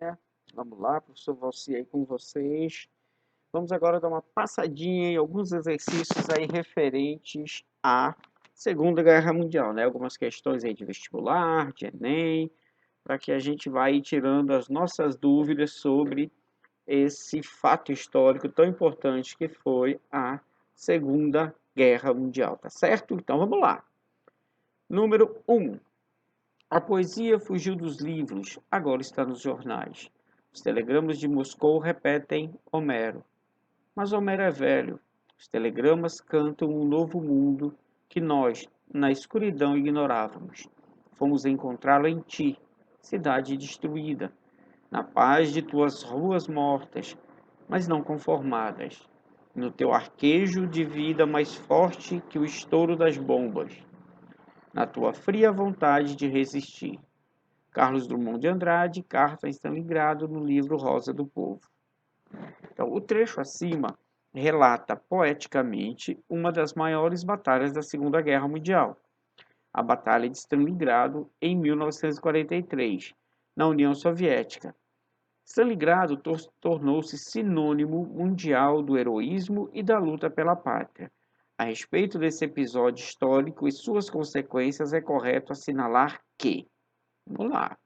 É, vamos lá, professor Valci aí com vocês. Vamos agora dar uma passadinha em alguns exercícios aí referentes à Segunda Guerra Mundial, né? Algumas questões aí de vestibular, de Enem, para que a gente vá aí tirando as nossas dúvidas sobre esse fato histórico tão importante que foi a Segunda Guerra Mundial, tá certo? Então vamos lá. Número 1. A poesia fugiu dos livros, agora está nos jornais. Os telegramas de Moscou repetem Homero. Mas Homero é velho. Os telegramas cantam um novo mundo que nós, na escuridão, ignorávamos. Fomos encontrá-lo em ti, cidade destruída, na paz de tuas ruas mortas, mas não conformadas, no teu arquejo de vida mais forte que o estouro das bombas, na tua fria vontade de resistir. Carlos Drummond de Andrade, Carta a Stalingrado, no livro Rosa do Povo. Então, o trecho acima relata poeticamente uma das maiores batalhas da Segunda Guerra Mundial, a Batalha de Stalingrado, em 1943, na União Soviética. Stalingrado tornou-se sinônimo mundial do heroísmo e da luta pela pátria. A respeito desse episódio histórico e suas consequências, é correto assinalar que, vamos lá,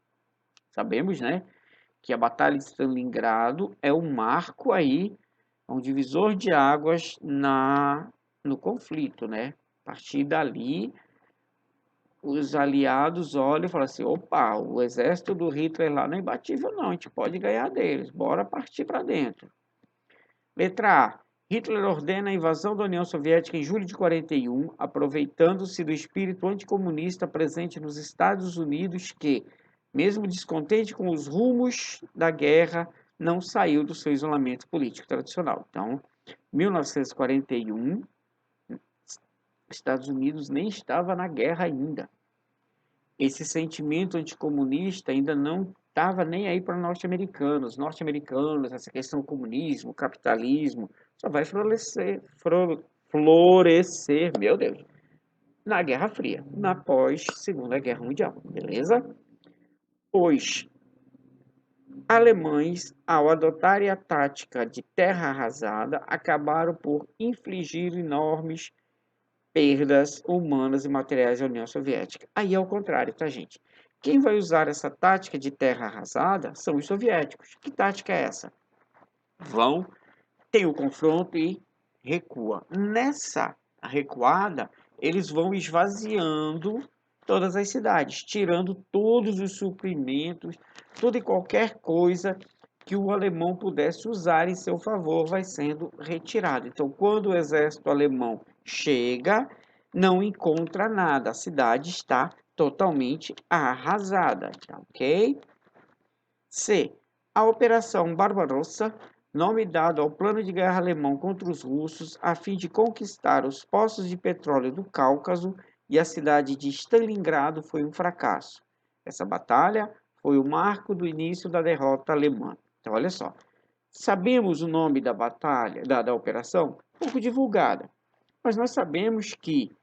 sabemos, né, que a Batalha de Stalingrado é um marco aí, um divisor de águas no conflito, né? A partir dali, os aliados olham e falam assim: opa, o exército do Hitler lá não é imbatível, não, a gente pode ganhar deles, bora partir para dentro. Letra A. Hitler ordena a invasão da União Soviética em julho de 41, aproveitando-se do espírito anticomunista presente nos Estados Unidos que, mesmo descontente com os rumos da guerra, não saiu do seu isolamento político tradicional. Então, 1941, Estados Unidos nem estava na guerra ainda. Esse sentimento anticomunista ainda não estava nem aí para norte-americanos, essa questão do comunismo, capitalismo, só vai florescer, meu Deus, na Guerra Fria, na pós-Segunda Guerra Mundial, beleza? Os alemães, ao adotarem a tática de terra arrasada, acabaram por infligir enormes perdas humanas e materiais à União Soviética. Aí é o contrário, tá, gente? Quem vai usar essa tática de terra arrasada são os soviéticos. Que tática é essa? Vão, tem o confronto e recua. Nessa recuada, eles vão esvaziando todas as cidades, tirando todos os suprimentos, toda e qualquer coisa que o alemão pudesse usar em seu favor vai sendo retirado. Então, quando o exército alemão chega, não encontra nada, a cidade está totalmente arrasada, tá, ok? C. A Operação Barbarossa, nome dado ao plano de guerra alemão contra os russos a fim de conquistar os poços de petróleo do Cáucaso e a cidade de Stalingrado, foi um fracasso. Essa batalha foi o marco do início da derrota alemã. Então, olha só. Sabemos o nome da batalha, da operação, pouco divulgada, mas nós sabemos que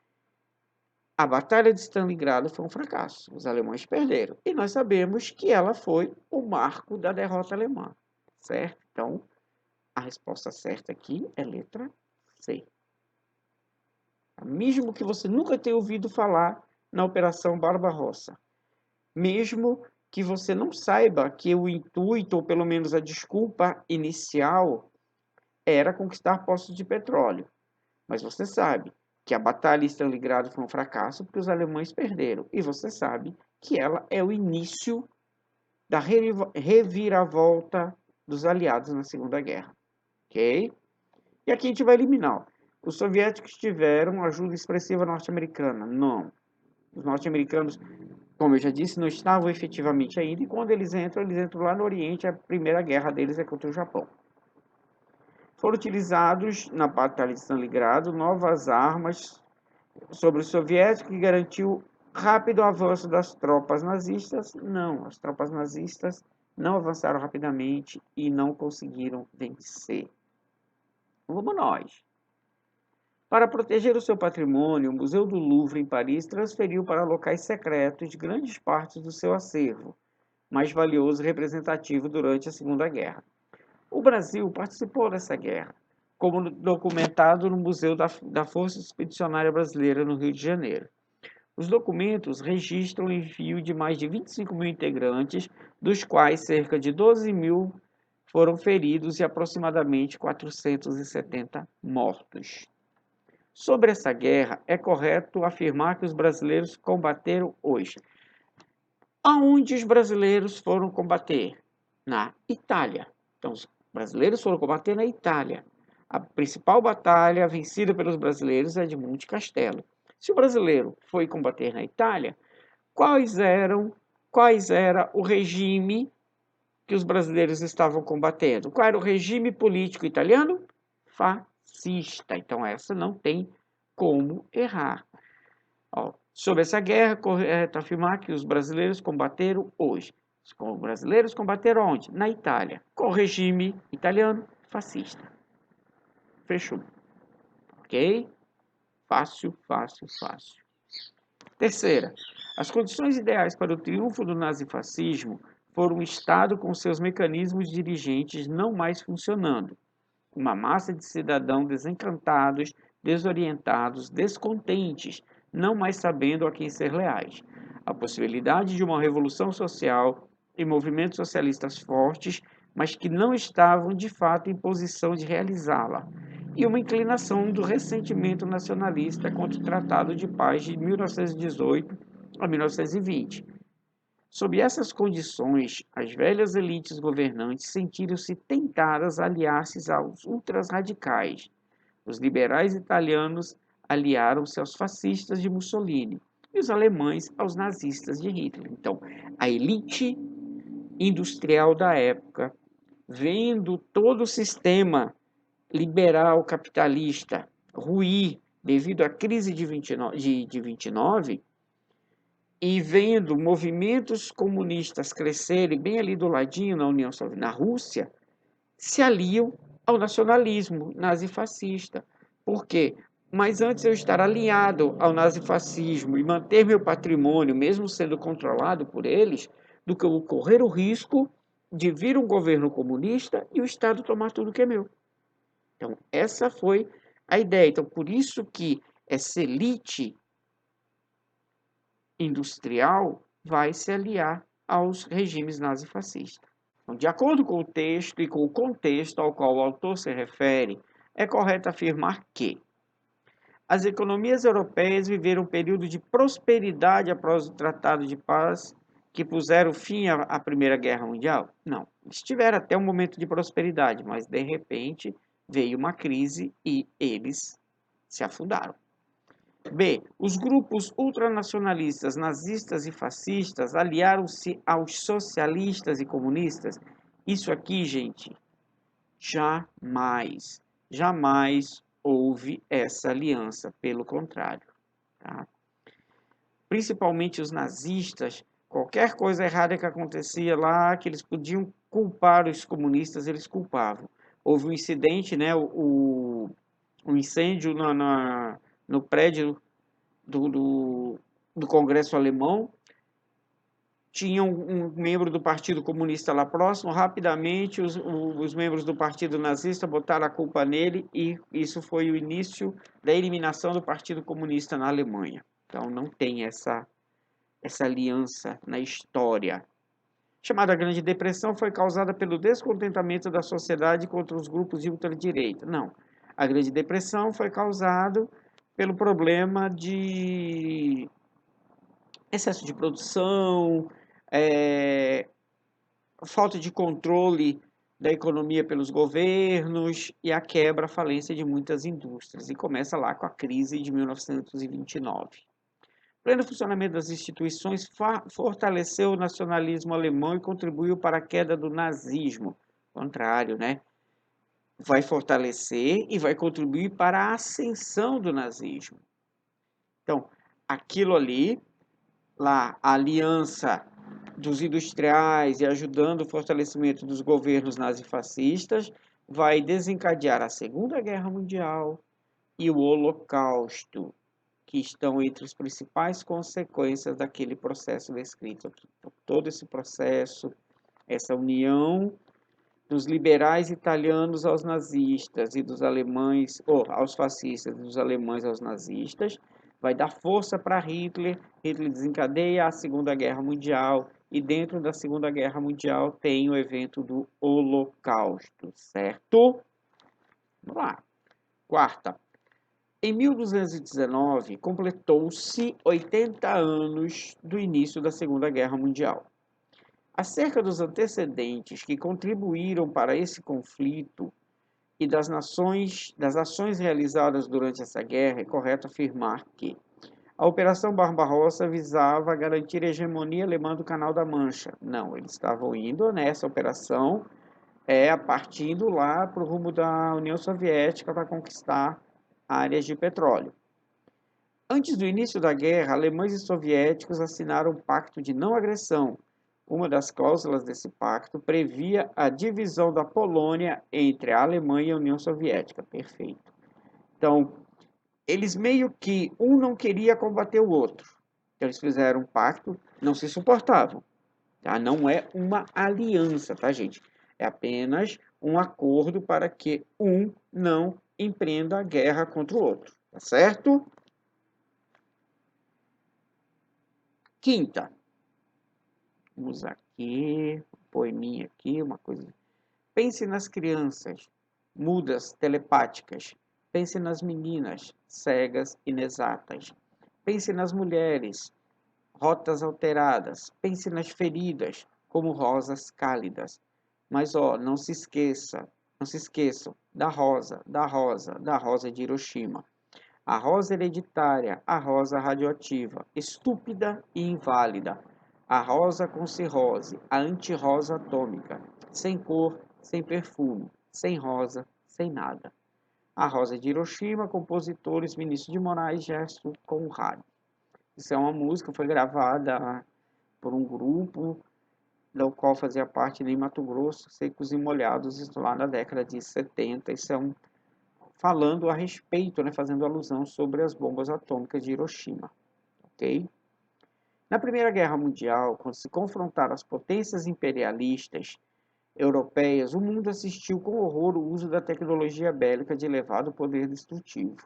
a Batalha de Stalingrado foi um fracasso. Os alemães perderam. E nós sabemos que ela foi o marco da derrota alemã. Certo? Então, a resposta certa aqui é letra C. Mesmo que você nunca tenha ouvido falar na Operação Barbarossa, mesmo que você não saiba que o intuito, ou pelo menos a desculpa inicial, era conquistar poços de petróleo. Mas você sabe que a Batalha de Stalingrado foi um fracasso porque os alemães perderam. E você sabe que ela é o início da reviravolta dos aliados na Segunda Guerra. Ok? E aqui a gente vai eliminar. Os soviéticos tiveram ajuda expressiva norte-americana? Não. Os norte-americanos, como eu já disse, não estavam efetivamente ainda. E quando eles entram lá no Oriente. A primeira guerra deles é contra o Japão. Foram utilizados na Batalha de Stalingrado novas armas sobre os soviéticos que garantiu rápido avanço das tropas nazistas. Não, as tropas nazistas não avançaram rapidamente e não conseguiram vencer. Vamos nós. Para proteger o seu patrimônio, o Museu do Louvre, em Paris, transferiu para locais secretos grandes partes do seu acervo, mais valioso e representativo durante a Segunda Guerra. O Brasil participou dessa guerra, como documentado no Museu da Força Expedicionária Brasileira, no Rio de Janeiro. Os documentos registram o envio de mais de 25 mil integrantes, dos quais cerca de 12 mil foram feridos e aproximadamente 470 mortos. Sobre essa guerra, é correto afirmar que os brasileiros combateram hoje. Aonde os brasileiros foram combater? Na Itália. Então, os brasileiros foram combater na Itália. A principal batalha vencida pelos brasileiros é de Monte Castelo. Se o brasileiro foi combater na Itália, quais era o regime que os brasileiros estavam combatendo? Qual era o regime político italiano? Fascista. Então, essa não tem como errar. Sobre essa guerra, é correto afirmar que os brasileiros combateram hoje. Os brasileiros combateram onde? Na Itália. Com o regime italiano fascista. Fechou. Ok? Fácil, fácil, fácil. Terceira, as condições ideais para o triunfo do nazifascismo foram um Estado com seus mecanismos dirigentes não mais funcionando, uma massa de cidadãos desencantados, desorientados, descontentes, não mais sabendo a quem ser leais, a possibilidade de uma revolução social e movimentos socialistas fortes, mas que não estavam de fato em posição de realizá-la, e uma inclinação do ressentimento nacionalista contra o Tratado de Paz de 1918 a 1920. Sob essas condições, as velhas elites governantes sentiram-se tentadas a aliar-se aos ultrarradicais. Os liberais italianos aliaram-se aos fascistas de Mussolini e os alemães aos nazistas de Hitler. Então, a elite industrial da época, vendo todo o sistema liberal capitalista ruir devido à crise de 29, e vendo movimentos comunistas crescerem bem ali do ladinho na União Soviética, na Rússia, se aliam ao nacionalismo nazifascista. Por quê? Mas antes eu estar alinhado ao nazifascismo e manter meu patrimônio, mesmo sendo controlado por eles, do que eu correr o risco de vir um governo comunista e o Estado tomar tudo que é meu. Então, essa foi a ideia. Então, por isso que essa elite industrial vai se aliar aos regimes nazifascistas. Então, de acordo com o texto e com o contexto ao qual o autor se refere, é correto afirmar que as economias europeias viveram um período de prosperidade após o Tratado de Paz que puseram fim à Primeira Guerra Mundial? Não, eles tiveram até um momento de prosperidade, mas de repente veio uma crise e eles se afundaram. B. Os grupos ultranacionalistas, nazistas e fascistas aliaram-se aos socialistas e comunistas? Isso aqui, gente, jamais, jamais houve essa aliança, pelo contrário. Tá? Principalmente os nazistas, qualquer coisa errada que acontecia lá, que eles podiam culpar os comunistas, eles culpavam. Houve um incidente, né, um incêndio no prédio do Congresso Alemão, tinha um membro do Partido Comunista lá próximo, rapidamente os membros do Partido Nazista botaram a culpa nele e isso foi o início da eliminação do Partido Comunista na Alemanha. Então não tem essa aliança na história. Chamada Grande Depressão foi causada pelo descontentamento da sociedade contra os grupos de ultradireita. Não, a Grande Depressão foi causada pelo problema de excesso de produção, falta de controle da economia pelos governos e a quebra, a falência de muitas indústrias. E começa lá com a crise de 1929. O pleno funcionamento das instituições fortaleceu o nacionalismo alemão e contribuiu para a queda do nazismo. Contrário, né? Vai fortalecer e vai contribuir para a ascensão do nazismo. Então, aquilo ali, lá, a aliança dos industriais e ajudando o fortalecimento dos governos nazifascistas, vai desencadear a Segunda Guerra Mundial e o Holocausto. que estão entre as principais consequências daquele processo descrito aqui. Então, todo esse processo, essa união dos liberais italianos aos nazistas e dos alemães, ou aos fascistas, dos alemães aos nazistas, vai dar força para Hitler. Hitler desencadeia a Segunda Guerra Mundial e dentro da Segunda Guerra Mundial tem o evento do Holocausto, certo? Vamos lá. Quarta. Em 1219, completou-se 80 anos do início da Segunda Guerra Mundial. Acerca dos antecedentes que contribuíram para esse conflito e das ações realizadas durante essa guerra, é correto afirmar que a Operação Barbarossa visava garantir a hegemonia alemã do Canal da Mancha. Não, eles estavam indo nessa operação, partindo lá para o rumo da União Soviética para conquistar áreas de petróleo. Antes do início da guerra, alemães e soviéticos assinaram um pacto de não agressão. Uma das cláusulas desse pacto previa a divisão da Polônia entre a Alemanha e a União Soviética. Perfeito. Então, eles meio que um não queria combater o outro. Então, eles fizeram um pacto, não se suportavam. Tá? Não é uma aliança, tá, gente? É apenas um acordo para que um não empreenda a guerra contra o outro. Tá certo? Quinta. Vamos aqui, um poeminha aqui, uma coisa. Pense nas crianças, mudas, telepáticas. Pense nas meninas, cegas, inexatas. Pense nas mulheres, rotas alteradas. Pense nas feridas, como rosas cálidas. Mas, não se esqueçam da rosa, da rosa, da rosa de Hiroshima. A rosa hereditária, a rosa radioativa, estúpida e inválida. A rosa com cirrose, a antirrosa atômica, sem cor, sem perfume, sem rosa, sem nada. A rosa de Hiroshima, compositores Vinícius de Moraes, Gerson Conrad. Isso é uma música, foi gravada por um grupo do qual fazia parte de Mato Grosso, Secos e Molhados, isso lá na década de 70. Isso é falando a respeito, fazendo alusão sobre as bombas atômicas de Hiroshima. Ok? Na Primeira Guerra Mundial, quando se confrontaram as potências imperialistas europeias, o mundo assistiu com horror o uso da tecnologia bélica de elevado poder destrutivo,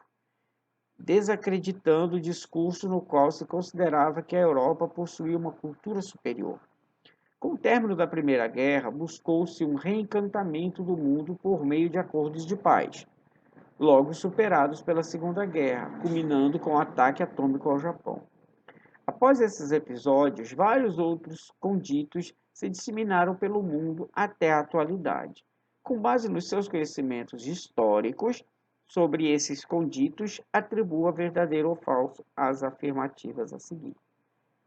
desacreditando o discurso no qual se considerava que a Europa possuía uma cultura superior. Com o término da Primeira Guerra, buscou-se um reencantamento do mundo por meio de acordos de paz, logo superados pela Segunda Guerra, culminando com o ataque atômico ao Japão. Após esses episódios, vários outros conditos se disseminaram pelo mundo até a atualidade. Com base nos seus conhecimentos históricos sobre esses conditos, atribua verdadeiro ou falso às afirmativas a seguir.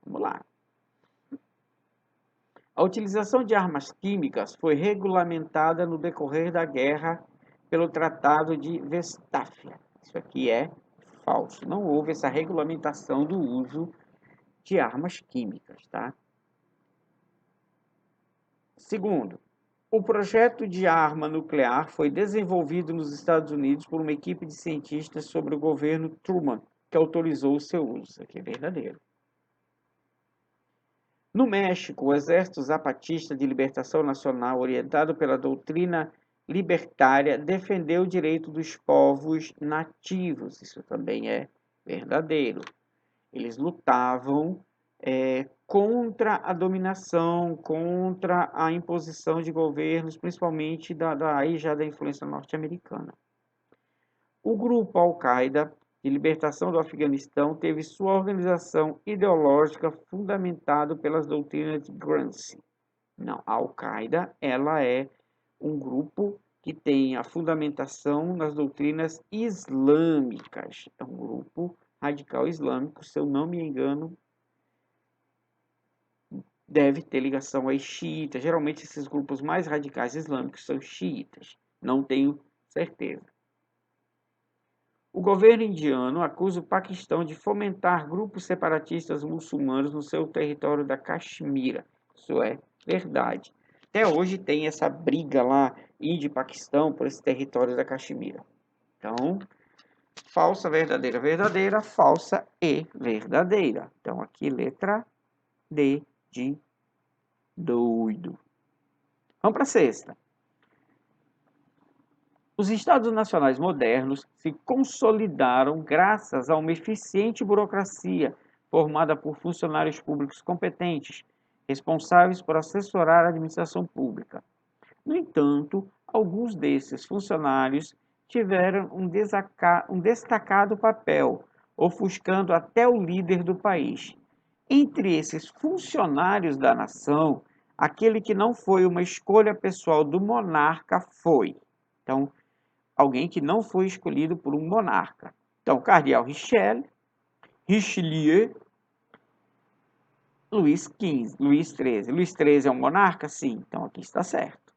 Vamos lá. A utilização de armas químicas foi regulamentada no decorrer da guerra pelo Tratado de Westfália. Isso aqui é falso. Não houve essa regulamentação do uso de armas químicas, tá? Segundo, o projeto de arma nuclear foi desenvolvido nos Estados Unidos por uma equipe de cientistas sob o governo Truman, que autorizou o seu uso. Isso aqui é verdadeiro. No México, o Exército Zapatista de Libertação Nacional, orientado pela doutrina libertária, defendeu o direito dos povos nativos. Isso também é verdadeiro. Eles lutavam contra a dominação, contra a imposição de governos, principalmente aí já da influência norte-americana. O grupo Al-Qaeda de libertação do Afeganistão teve sua organização ideológica fundamentada pelas doutrinas de Gramsci. Não, a Al-Qaeda ela é um grupo que tem a fundamentação nas doutrinas islâmicas. É um grupo radical islâmico, se eu não me engano, deve ter ligação aos xiitas. Geralmente esses grupos mais radicais islâmicos são xiitas. Não tenho certeza. O governo indiano acusa o Paquistão de fomentar grupos separatistas muçulmanos no seu território da Caxemira. Isso é verdade. Até hoje tem essa briga lá, Índia e Paquistão, por esse território da Caxemira. Então, falsa, verdadeira, verdadeira, falsa e verdadeira. Então, aqui, letra D de doido. Vamos para a sexta. Os Estados nacionais modernos se consolidaram graças a uma eficiente burocracia formada por funcionários públicos competentes, responsáveis por assessorar a administração pública. No entanto, alguns desses funcionários tiveram um destacado papel, ofuscando até o líder do país. Entre esses funcionários da nação, aquele que não foi uma escolha pessoal do monarca foi. Então, alguém que não foi escolhido por um monarca. Então, Cardeal Richelieu, Luís XV, Luís XIII. Luís XIII é um monarca? Sim, então aqui está certo.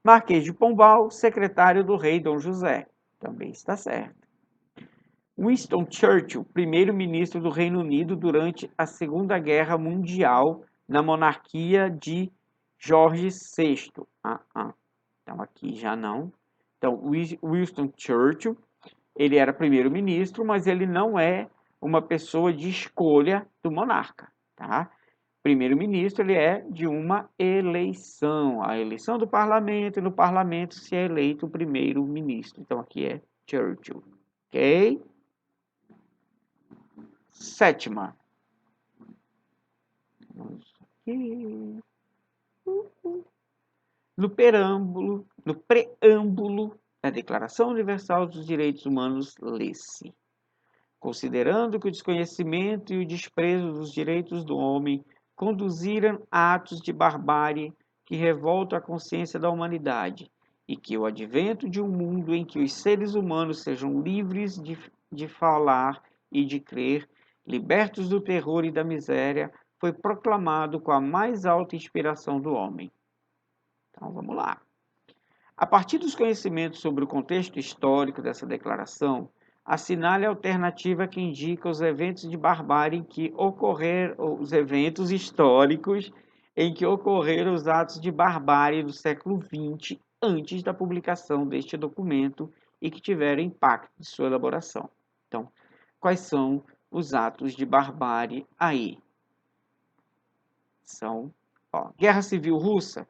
Marquês de Pombal, secretário do rei Dom José. Também está certo. Winston Churchill, primeiro-ministro do Reino Unido durante a Segunda Guerra Mundial, na monarquia de Jorge VI. Então aqui já não. Então, Winston Churchill, ele era primeiro-ministro, mas ele não é uma pessoa de escolha do monarca, tá? Primeiro-ministro, ele é de uma eleição, a eleição do parlamento, e no parlamento se é eleito o primeiro-ministro. Então, aqui é Churchill, ok? Sétima. No preâmbulo da Declaração Universal dos Direitos Humanos, lê-se: considerando que o desconhecimento e o desprezo dos direitos do homem conduziram a atos de barbárie que revoltam a consciência da humanidade, e que o advento de um mundo em que os seres humanos sejam livres de falar e de crer, libertos do terror e da miséria, foi proclamado com a mais alta inspiração do homem. Então, vamos lá. A partir dos conhecimentos sobre o contexto histórico dessa declaração, assinale a alternativa que indica os eventos de barbárie que ocorreram, os eventos históricos em que ocorreram os atos de barbárie do século XX antes da publicação deste documento e que tiveram impacto de sua elaboração. Então, quais são os atos de barbárie aí? São, Guerra Civil Russa,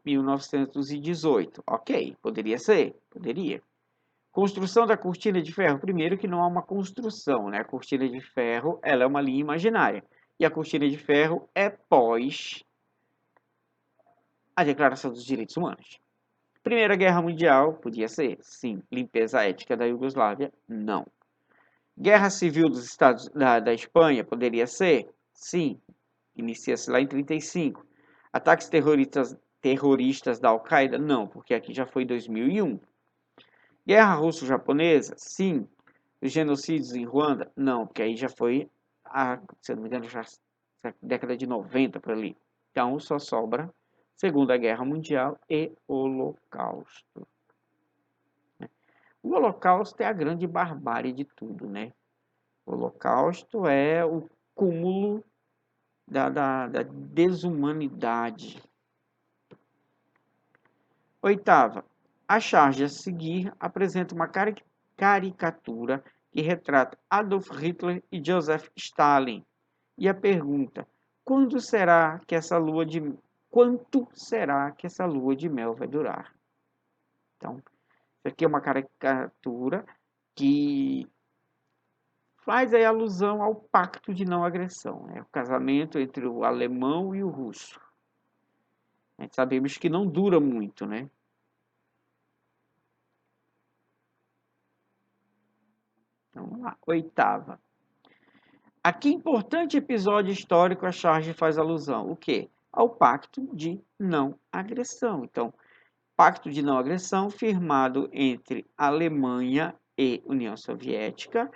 1918. Ok, poderia ser? Poderia. Construção da cortina de ferro. Primeiro que não há uma construção, né? A cortina de ferro, ela é uma linha imaginária. E a cortina de ferro é pós a Declaração dos Direitos Humanos. Primeira Guerra Mundial, podia ser? Sim. Limpeza étnica da Iugoslávia? Não. Guerra Civil dos Estados da Espanha, poderia ser? Sim. Inicia-se lá em 1935. Ataques terroristas da Al-Qaeda? Não, porque aqui já foi 2001. Guerra russo-japonesa? Sim. Os genocídios em Ruanda? Não, porque aí já foi, se eu não me engano, já década de 90 por ali. Então só sobra Segunda Guerra Mundial e Holocausto. O Holocausto é a grande barbárie de tudo, né? O Holocausto é o cúmulo da desumanidade. Oitava, a charge a seguir apresenta uma caricatura que retrata Adolf Hitler e Joseph Stalin. E a pergunta: quanto será que essa lua de mel vai durar? Então, isso aqui é uma caricatura que faz aí alusão ao pacto de não agressão, né? O casamento entre o alemão e o russo. Sabemos que não dura muito, né? Então, vamos lá. Oitava. A que importante episódio histórico a charge faz alusão? O quê? Ao pacto de não agressão. Então, pacto de não agressão firmado entre Alemanha e União Soviética,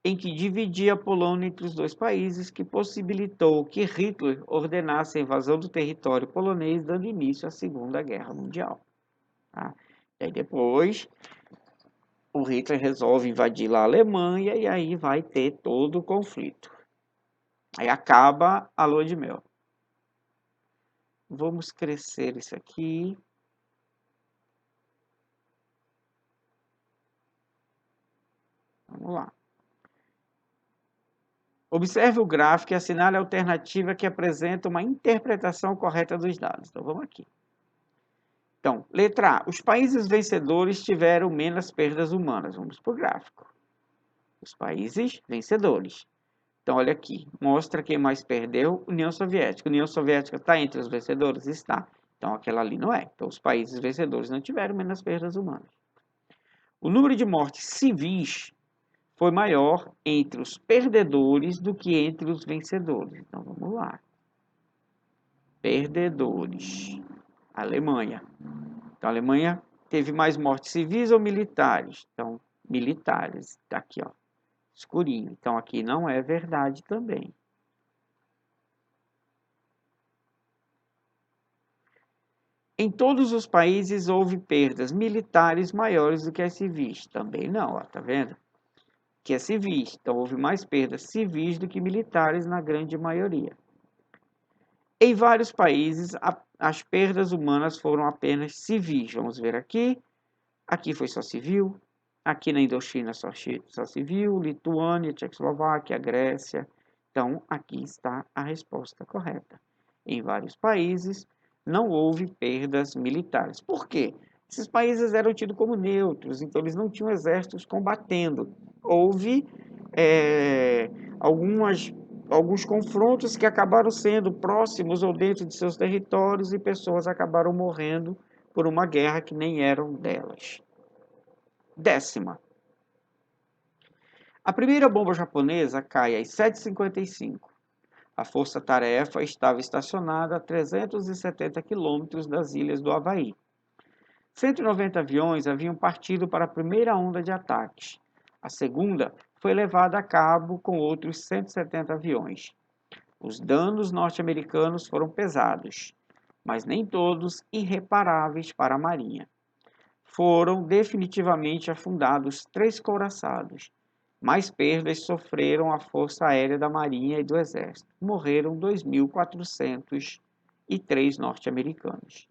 em que dividia a Polônia entre os dois países, que possibilitou que Hitler ordenasse a invasão do território polonês, dando início à Segunda Guerra Mundial. Tá? E aí depois, o Hitler resolve invadir lá a Alemanha e aí vai ter todo o conflito. Aí acaba a lua de mel. Vamos crescer isso aqui. Vamos lá. Observe o gráfico e assinale a alternativa que apresenta uma interpretação correta dos dados. Então, vamos aqui. Então, letra A. Os países vencedores tiveram menos perdas humanas. Vamos para o gráfico. Os países vencedores. Então, olha aqui. Mostra quem mais perdeu. União Soviética. União Soviética está entre os vencedores? Está. Então, aquela ali não é. Então, os países vencedores não tiveram menos perdas humanas. O número de mortes civis foi maior entre os perdedores do que entre os vencedores. Então, vamos lá. Perdedores. Alemanha. Então, a Alemanha teve mais mortes civis ou militares? Então, militares. Está aqui, ó, escurinho. Então, aqui não é verdade também. Em todos os países houve perdas militares maiores do que as civis. Também não, ó, tá vendo? Que é civis. Então, houve mais perdas civis do que militares na grande maioria. Em vários países, as perdas humanas foram apenas civis. Vamos ver aqui. Aqui foi só civil. Aqui na Indochina só civil. Lituânia, Tchecoslováquia, Grécia. Então, aqui está a resposta correta. Em vários países, não houve perdas militares. Por quê? Esses países eram tidos como neutros, então eles não tinham exércitos combatendo. Houve alguns confrontos que acabaram sendo próximos ou dentro de seus territórios e pessoas acabaram morrendo por uma guerra que nem eram delas. 10ª. A primeira bomba japonesa cai às 7h55. A força-tarefa estava estacionada a 370 quilômetros das ilhas do Havaí. 190 aviões haviam partido para a primeira onda de ataques. A segunda foi levada a cabo com outros 170 aviões. Os danos norte-americanos foram pesados, mas nem todos irreparáveis para a Marinha. Foram definitivamente afundados 3 couraçados. Mais perdas sofreram a Força Aérea da Marinha e do Exército. Morreram 2.403 norte-americanos.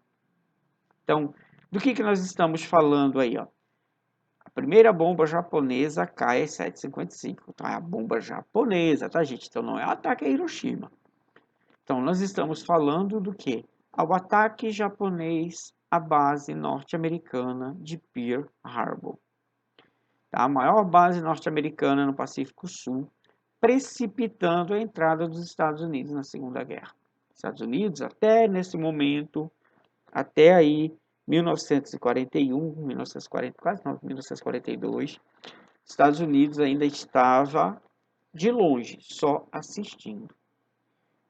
Então, do que nós estamos falando aí, ó? A primeira bomba japonesa cai às 7h55. Então, é a bomba japonesa, tá, gente? Então, não é o ataque a Hiroshima. Então, nós estamos falando do quê? Ao ataque japonês à base norte-americana de Pearl Harbor. Tá? A maior base norte-americana no Pacífico Sul, precipitando a entrada dos Estados Unidos na Segunda Guerra. Estados Unidos, até nesse momento, até aí, 1941, 1944, não, 1942, Estados Unidos ainda estava de longe, só assistindo.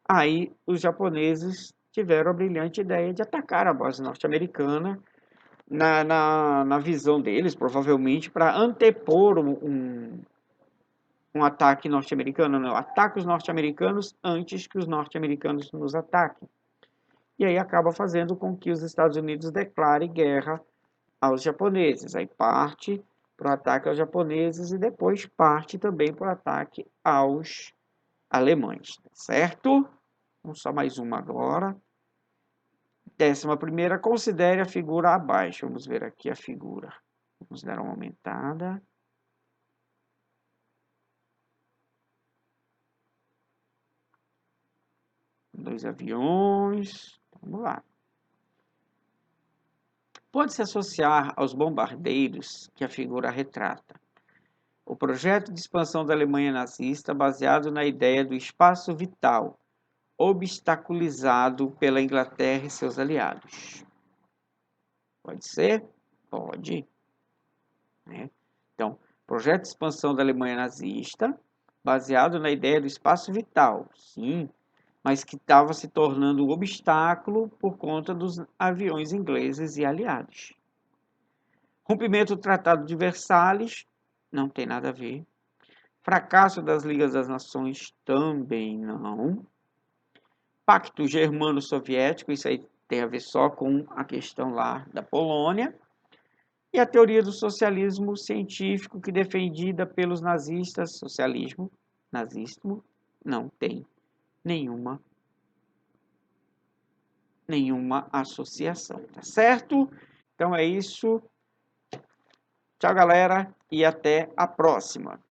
Aí os japoneses tiveram a brilhante ideia de atacar a base norte-americana na visão deles, provavelmente para antepor um ataque norte-americano, não, ataque os norte-americanos antes que os norte-americanos nos ataquem. E aí acaba fazendo com que os Estados Unidos declarem guerra aos japoneses. Aí parte para o ataque aos japoneses e depois parte também para o ataque aos alemães, certo? Vamos só mais uma agora. 11ª, considere a figura abaixo. Vamos ver aqui a figura. Vamos dar uma aumentada. Dois aviões. Vamos lá. Pode-se associar aos bombardeiros que a figura retrata o projeto de expansão da Alemanha nazista baseado na ideia do espaço vital, obstaculizado pela Inglaterra e seus aliados. Pode ser? Pode. Né? Então, projeto de expansão da Alemanha nazista, baseado na ideia do espaço vital, sim, mas que estava se tornando um obstáculo por conta dos aviões ingleses e aliados. Rompimento do Tratado de Versalhes, não tem nada a ver. Fracasso das Ligas das Nações, também não. Pacto Germano-Soviético, isso aí tem a ver só com a questão lá da Polônia. E a teoria do socialismo científico que defendida pelos nazistas, socialismo, nazismo, não tem nenhuma associação, tá certo? Então é isso. Tchau, galera, e até a próxima.